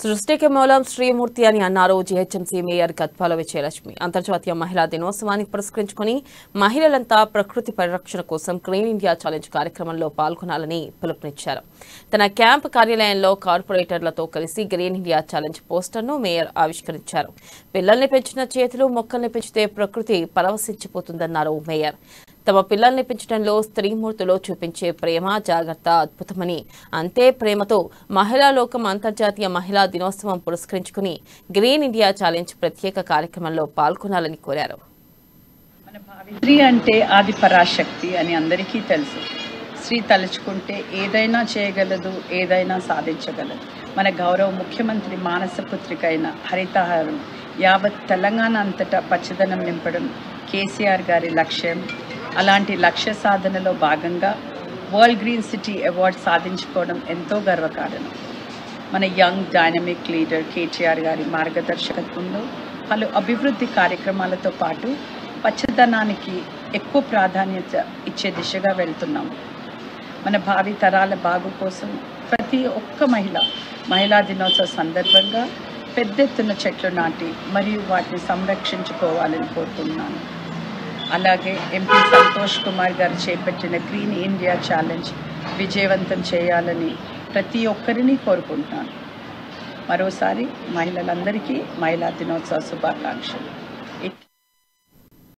సృష్టికి మూలం శ్రీమూర్తి అని అన్నారు జీహెచ్ఎంసీ మేయర్ గద్వాల విజయలక్ష్మి. అంతర్జాతీయ మహిళా దినోత్సవాన్ని పురస్కరించుకుని మహిళలంతా ప్రకృతి పరిరక్షణ కోసం క్లీన్ ఇండియా ఛాలెంజ్ కార్యక్రమంలో పాల్గొనాలని పిలుపునిచ్చారు. తన క్యాంప్ కార్యాలయంలో కార్పొరేటర్లతో కలిసి గ్రీన్ ఇండియా ఛాలెంజ్ పోస్టర్ను మేయర్ ఆవిష్కరించారు. పిల్లల్ని పెంచిన చేతులు మొక్కల్ని పెంచితే ప్రకృతి పరవశించిపోతుందన్నారు మేయర్. తమ పిల్లల్ని పెంచడంలో స్త్రీమూర్తిలో చూపించే ప్రేమ, జాగ్రత్త అద్భుతమని, అంతే ప్రేమతో మహిళా లోకం అంతర్జాతీయ మహిళా దినోత్సవం పురస్కరించుకుని గ్రీన్ ఇండియా ఛాలెంజ్ ప్రత్యేక కార్యక్రమంలో పాల్గొనాలని కోరారు. స్త్రీ అంటే ఆది పరాశక్తి అని అందరికీ తెలుసు. స్త్రీ తలుచుకుంటే ఏదైనా చేయగలదు, ఏదైనా సాధించగలదు. మన గౌరవ ముఖ్యమంత్రి మానస పుత్రిక అయిన హరితహారం యావత్ తెలంగాణ అంతటా పచ్చదనం నింపడం కేసీఆర్ గారి లక్ష్యం. అలాంటి లక్ష్య సాధనలో భాగంగా వరల్డ్ గ్రీన్ సిటీ అవార్డు సాధించుకోవడం ఎంతో గర్వకారణం. మన యంగ్ డైనమిక్ లీడర్ కేటీఆర్ గారి మార్గదర్శకత్వంలో పలు అభివృద్ధి కార్యక్రమాలతో పాటు పచ్చదనానికి ఎక్కువ ప్రాధాన్యత ఇచ్చే దిశగా వెళ్తున్నాము. మన భావి తరాల బాగు కోసం ప్రతి ఒక్క మహిళా దినోత్సవ సందర్భంగా పెద్ద ఎత్తున చెట్లు నాటి మరియు వాటిని సంరక్షించుకోవాలని కోరుతున్నాను. అలాగే ఎంపీ సంతోష్ కుమార్ గారు చేపట్టిన గ్రీన్ ఇండియా ఛాలెంజ్ విజయవంతం చేయాలని ప్రతి ఒక్కరిని కోరుకుంటున్నాను. మరోసారి మహిళలందరికీ మహిళా దినోత్సవ శుభాకాంక్షలు.